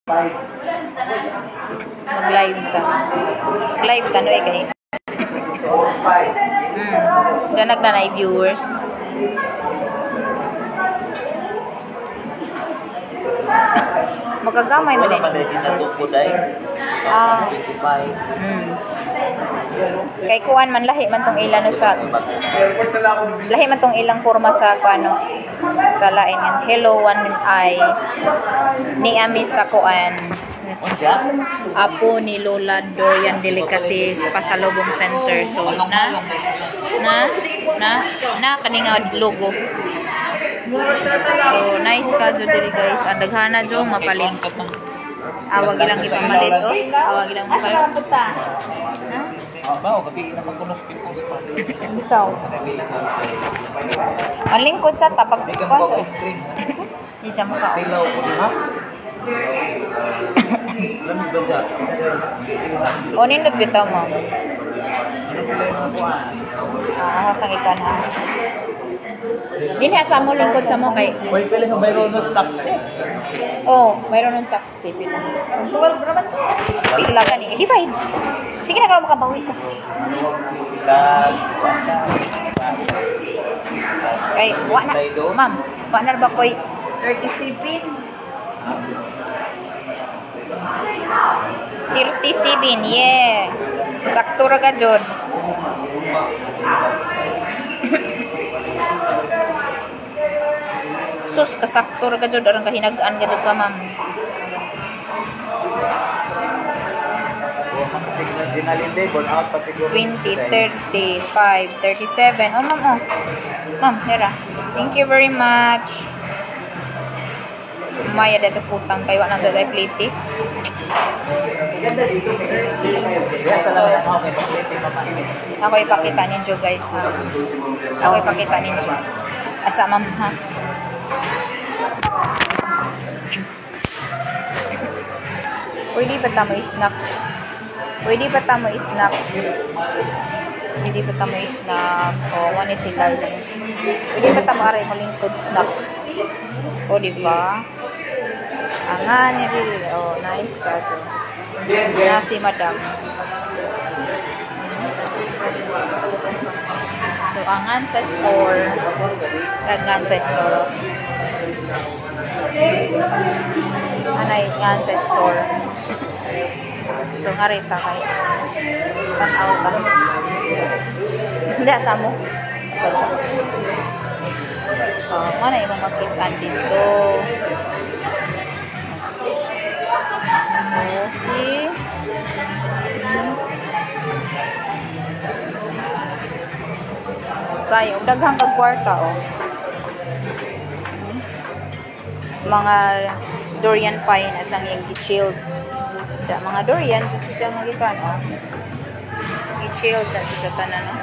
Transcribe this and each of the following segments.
Mag-live ka. Mag-live ka, no eh, kayo. Diyan nagnanay viewers. Magagamay mo din. Kay kuan man lahi man tong ilan sa lahi man tong ilang forma sa kuano sa lain yan. Hello one eye ni ami sa kuan apo ni Lola Dorian Delicacies Pasalubong Center. So na kaninga logo. So nice ka jo diri guys. Ang daghana jo mapalit. Awag ilang ipamalit to. Awag ilang mapalit. Bao gabi na magkunos pimpos pa. Bitaw. Ang lingkod sa tapag ko. Di jam ka. Tilaw ko ha. Lamig ba dyan? O nindot bitaw mo. Sang ikan ha. Dinha sa mo lingkod sa mo kay. Why pala ng mayroon ng taxi? Oh, mayroon nun sa sipin. Tuwal braman. Bigla ka ni. Divide. Sige na karon makabawi ka. Kay wa na. Ma'am, wa na ba koy 30 sipin? 30 sipin, yeah. Sakto ra ka jud. Sus kasakto ra ka jud arang kahinagaan ka jud ka ma'am. 20, 30, 5, 37. Oh ma'am oh. Ma'am, dera. Thank you very much. Maya datas utang kay wa nang daday plate. So, ako ipakita ninyo guys ha. Ako ipakita ninyo. Asa ma'am ha. Pwede ba tamo i-snap? Pwede ba tamo i-snap? Pwede ba tamo i-snap? O, wani sila lang. Pwede ba tamo aray mo lingkod snap? O, diba? Angan niya rin. O, nice ka dyan. Na si madam. So, angan sa store. Angan sa store. Anay, angan sa store. So, nga rin ta kay tanaw ka. Hindi, asa mo. So, mana yung mamakita dito. So, see? Sayang, daghang kag kwarta, oh. Mga durian pine asang yung i-chilled. Sa mga durian, sa mga ikan, oh. I-chilled na sa tanan, no?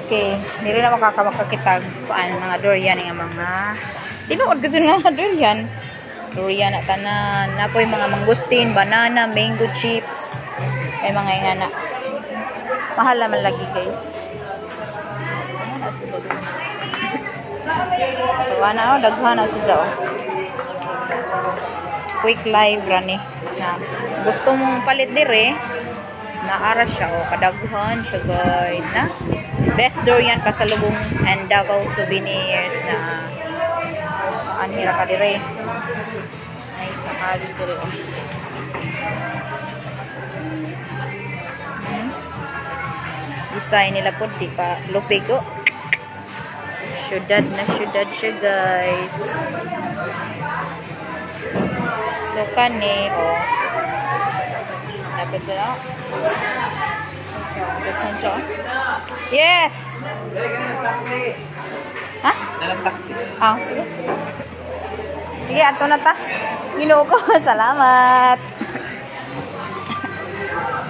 Okay. Hindi rin na makakamakakitag paan mga durian nga mga tinuod kasi nga durian. Durian na tanan. Napoy mga mangustin, banana, mango chips. Ay mga ingana. Mahal naman lagi guys. So, ano, daghan na siya, oh. Quick live rani na gusto mong palit dire naara siya o kadaghan siya guys na best durian pasalubong and Davao souvenirs na anira ka dire nice na kali dire design nila po di pa lupigo syudad siya guys. So, kani, oh. Dapat siya, oh. Dapat siya, oh. Yes! Ha? Dalang taxi. Ah, sige. Sige, ato na ta. Ginoo ko. Salamat.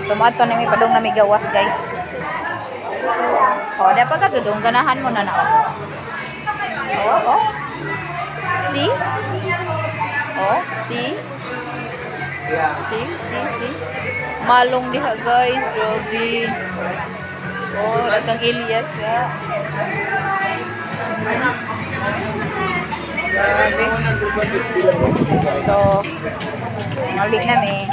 So, ato na may padong na may gawas, guys. Oh, dapat ka tudong. Ganahan mo na na, oh. Oh. See? Oh, see? See. Malong diha guys, grabe. Oh, dagang Elias ya. So, mali na may.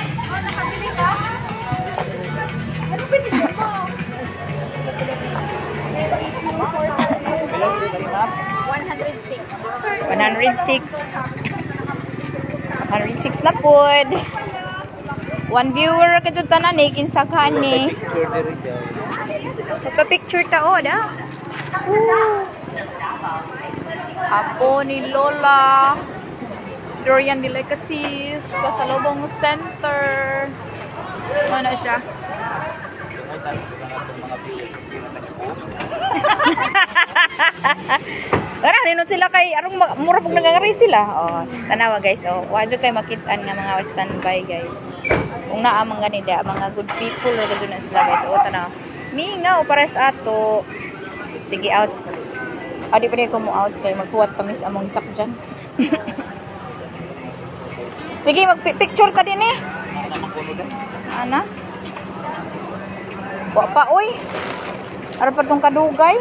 $106 na pod. One viewer ka dyan tanan eh, kinsaghan ni. Magpa-picture ta da. Apo ni Lola. Dorian de Legacies. Pasalubong Center. Mana siya? Tara, ninot sila kay arong mura pag nagangari sila. Oh, tanawa guys. Oh, wadyo kay makitaan nga mga standby guys. Kung naa mga ganida, mga good people o na sila guys. Oh, tanawa. Mingaw pares ato. Sige out. Adi pa ko mo out kay magkuwat kami sa among sak dyan. Sige, mag-picture ka din eh. Ana? Wa pa, uy. Ara pa tong kadugay.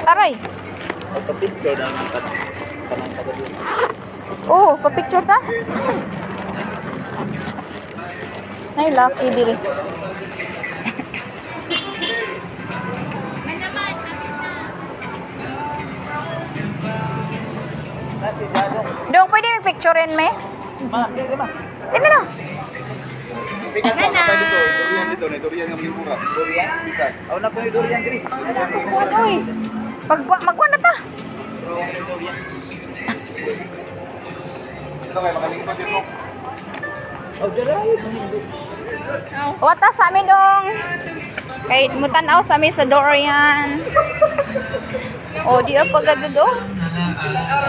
Aray. Picture na ng kanang kadugay. Oh, pa-picture ta? Ay, lucky diri. Dong, pwede mag-picturein me? Ma, di ba? Tingnan na. Durian yang murah. Durian? Bisa. Aw na ko ni durian diri. Uy, magkuhan na ta. Ito kay makalingkod din mo. Oh, diray. Wata sa amin dong. Kay mutanaw sa amin sa Dorian. Oh, di apa gado do?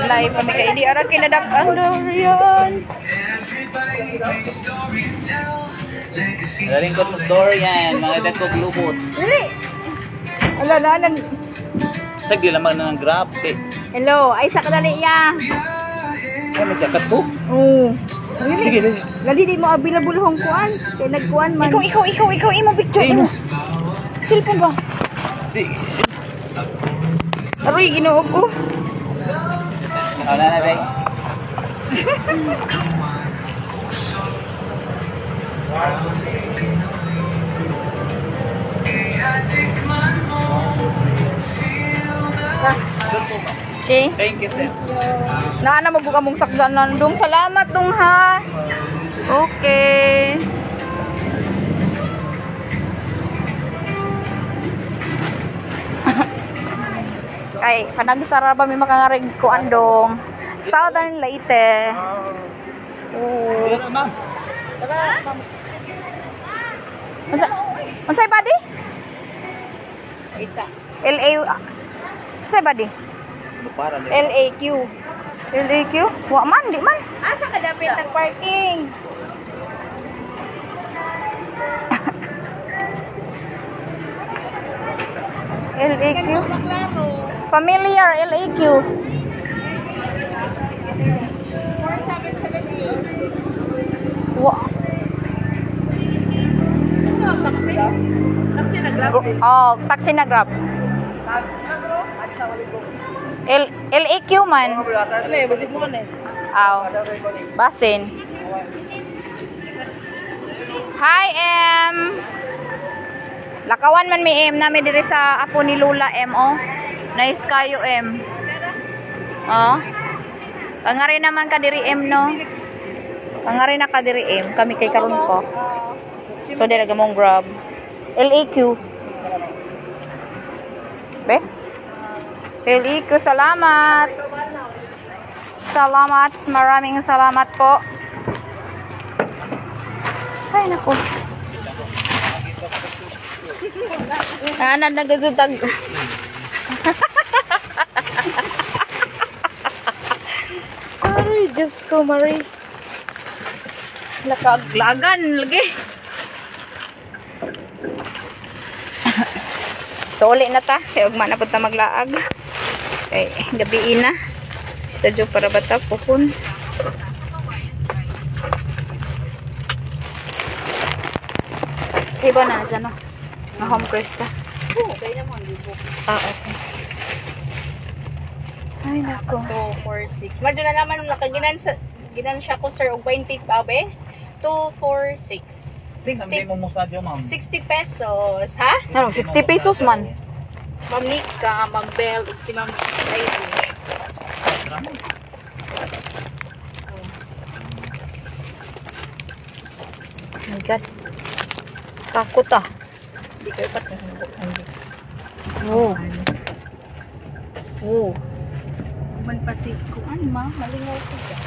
Live kami kay di ara kinadak ang Dorian. Nalingkod mo Dorian, mga dagkog lubot. Dili. Ala na. Sagdi lamang ng grab eh. Hello, ay sa kadali ya. Ano jacket ko? Oh. Sige, dali. Lali di mo available hong kuan. Kay nagkuan man. Ikaw imo picture. Ayun. Cellphone ba? Di. Aroy ginuog ko. Ano na bay? Okay. Thank you, sir. Naana magbuka mong sakdan nandong. Salamat dong ha. Okay. Ay, panagsara ba may makangarig ko andong. Southern Leyte. Oh. Ma'am. Unsay body? Isa. LA. Unsay body? Para na. LAQ. LAQ? Wa man, di man. Asa ka dapit ng parking? LAQ. Familiar, LAQ. 4778. Wa. Taxi? Taxi na grab? Oh, taxi na grab. LAQ man. Aw. Basin. Hi, M. Lakawan man may M namin diri sa apo ni Lola M, oh. Nice kayo, M. Oh. Pangari naman ka diri M, no? Pangari na ka diri M. Kami kay karon ko. So, dira gamong grab. LAQ. Be? LAQ, salamat. Salamat. Maraming salamat po. Ay, naku. Nagagutag. Ay, Diyos ko, Marie. Lakaglagan lagi. So, uli na ta. Kaya ugma na po ta maglaag. Okay, gabiin na. Sadyo para bata pukun. Iba na, ano? Na home cresta. Kaya naman, libo. Ah, okay. Ay, nako. 246. Madyo na naman ginan siya ko sir og 20 abe. 246. Sabi mo mo sa dyan, ma'am. 60 pesos, ha? Ano, 60 pesos man. Ma'am Nika, Ma'am Bell, ug si Ma'am Ivy. Oh my God. Takot ah. Hindi kayo pat Oh. Oh. man pa si kuan ma, malingaw siya.